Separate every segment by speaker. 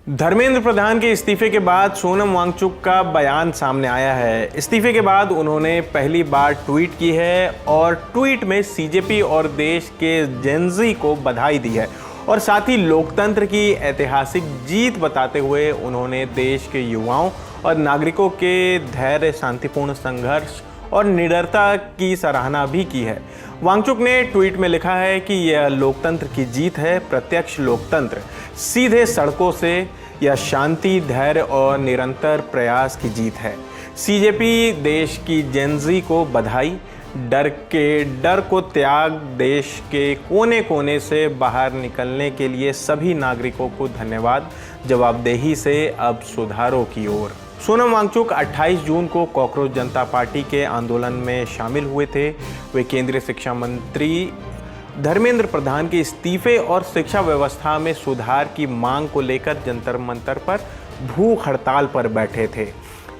Speaker 1: धर्मेंद्र प्रधान के इस्तीफे के बाद सोनम वांगचुक का बयान सामने आया है। इस्तीफे के बाद उन्होंने पहली बार ट्वीट की है और ट्वीट में सीजेपी और देश के जेनजी को बधाई दी है और साथ ही लोकतंत्र की ऐतिहासिक जीत बताते हुए उन्होंने देश के युवाओं और नागरिकों के धैर्य, शांतिपूर्ण संघर्ष और निडरता की सराहना भी की है। वांगचुक ने ट्वीट में लिखा है कि यह लोकतंत्र की जीत है, प्रत्यक्ष लोकतंत्र, सीधे सड़कों से यह शांति, धैर्य और निरंतर प्रयास की जीत है। सीजेपी देश की जेनजी को बधाई, डर को त्याग, देश के कोने कोने से बाहर निकलने के लिए सभी नागरिकों को धन्यवाद, जवाबदेही से अब सुधारों की ओर। सोनम वांगचुक 28 जून को कॉकरोच जनता पार्टी के आंदोलन में शामिल हुए थे। वे केंद्रीय शिक्षा मंत्री धर्मेंद्र प्रधान के इस्तीफे और शिक्षा व्यवस्था में सुधार की मांग को लेकर जंतर मंतर पर भूख हड़ताल पर बैठे थे।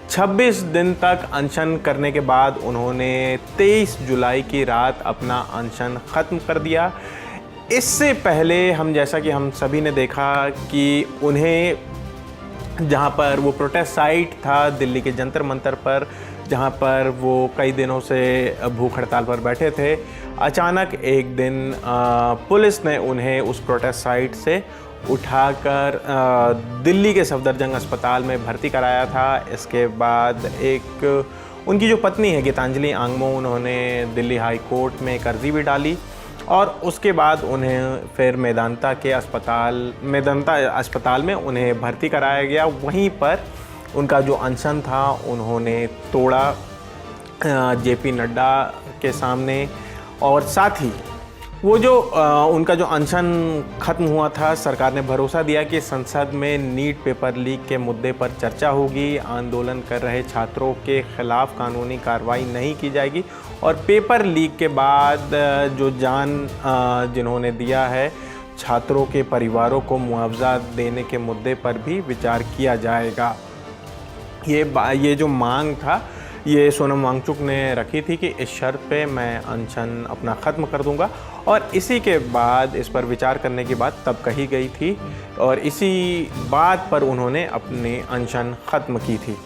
Speaker 1: 26 दिन तक अनशन करने के बाद उन्होंने 23 जुलाई की रात अपना अनशन खत्म कर दिया। इससे पहले जैसा कि हम सभी ने देखा कि उन्हें जहाँ पर वो प्रोटेस्ट साइट था दिल्ली के जंतर मंतर पर, जहाँ पर वो कई दिनों से भूख हड़ताल पर बैठे थे, अचानक एक दिन पुलिस ने उन्हें उस प्रोटेस्ट साइट से उठाकर दिल्ली के सफदरजंग अस्पताल में भर्ती कराया था। इसके बाद उनकी जो पत्नी है गीतांजलि आंगमो, उन्होंने दिल्ली हाई कोर्ट में एक अर्जी भी डाली और उसके बाद उन्हें फिर मेदांता अस्पताल में उन्हें भर्ती कराया गया। वहीं पर उनका जो अनशन था उन्होंने तोड़ा जेपी नड्डा के सामने, और साथ ही वो जो उनका जो अनशन खत्म हुआ था, सरकार ने भरोसा दिया कि संसद में नीट पेपर लीक के मुद्दे पर चर्चा होगी, आंदोलन कर रहे छात्रों के खिलाफ कानूनी कार्रवाई नहीं की जाएगी और पेपर लीक के बाद जो जान जिन्होंने दिया है, छात्रों के परिवारों को मुआवजा देने के मुद्दे पर भी विचार किया जाएगा। ये जो मांग था, ये सोनम वांगचुक ने रखी थी कि इस शर्त पे मैं अनशन अपना ख़त्म कर दूंगा, और इसी के बाद इस पर विचार करने की बात तब कही गई थी और इसी बात पर उन्होंने अपने अनशन ख़त्म की थी।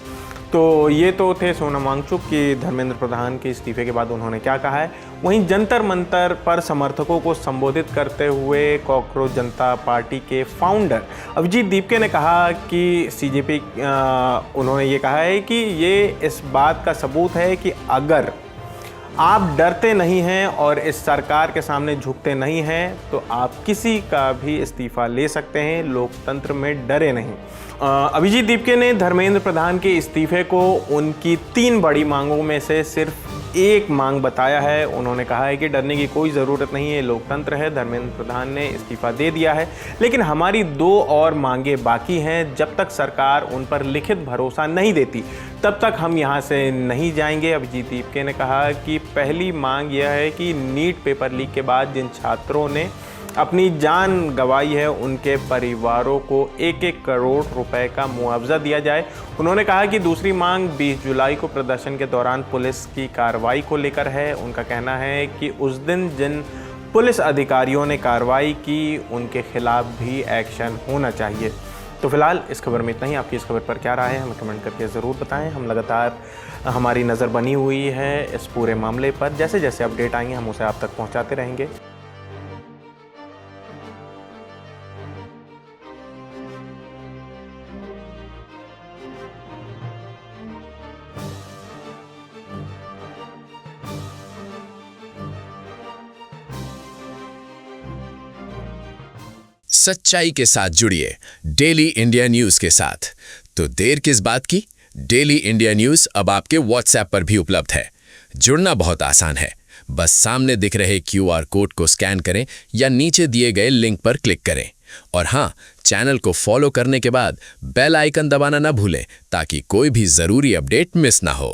Speaker 1: तो ये तो थे सोनम वांगचुक की धर्मेंद्र प्रधान के इस्तीफे के बाद उन्होंने क्या कहा है। वहीं जंतर मंतर पर समर्थकों को संबोधित करते हुए कॉकरोच जनता पार्टी के फाउंडर अभिजीत दीपके ने कहा कि सीजेपी उन्होंने ये कहा है कि ये इस बात का सबूत है कि अगर आप डरते नहीं हैं और इस सरकार के सामने झुकते नहीं हैं तो आप किसी का भी इस्तीफा ले सकते हैं, लोकतंत्र में डरे नहीं। अभिजीत दीपके ने धर्मेंद्र प्रधान के इस्तीफे को उनकी 3 बड़ी मांगों में से सिर्फ एक मांग बताया है। उन्होंने कहा है कि डरने की कोई ज़रूरत नहीं है, लोकतंत्र है, धर्मेंद्र प्रधान ने इस्तीफा दे दिया है, लेकिन हमारी 2 और मांगें बाकी हैं। जब तक सरकार उन पर लिखित भरोसा नहीं देती तब तक हम यहाँ से नहीं जाएंगे। अभिजीत दीपके ने कहा कि पहली मांग यह है कि नीट पेपर लीक के बाद जिन छात्रों ने अपनी जान गंवाई है उनके परिवारों को 1-1 करोड़ रुपए का मुआवजा दिया जाए। उन्होंने कहा कि दूसरी मांग 20 जुलाई को प्रदर्शन के दौरान पुलिस की कार्रवाई को लेकर है। उनका कहना है कि उस दिन जिन पुलिस अधिकारियों ने कार्रवाई की उनके खिलाफ भी एक्शन होना चाहिए। तो फिलहाल इस खबर में इतना ही। आपकी इस खबर पर क्या राय है हमें कमेंट करके ज़रूर बताएं। हम लगातार हमारी नज़र बनी हुई है इस पूरे मामले पर, जैसे जैसे अपडेट आएंगे हम उसे आप तक पहुंचाते रहेंगे।
Speaker 2: सच्चाई के साथ जुड़िए डेली इंडिया न्यूज के साथ। तो देर किस बात की, डेली इंडिया न्यूज अब आपके व्हाट्सएप पर भी उपलब्ध है। जुड़ना बहुत आसान है, बस सामने दिख रहे QR कोड को स्कैन करें या नीचे दिए गए लिंक पर क्लिक करें। और हाँ, चैनल को फॉलो करने के बाद बेल आइकन दबाना ना भूलें ताकि कोई भी जरूरी अपडेट मिस ना हो।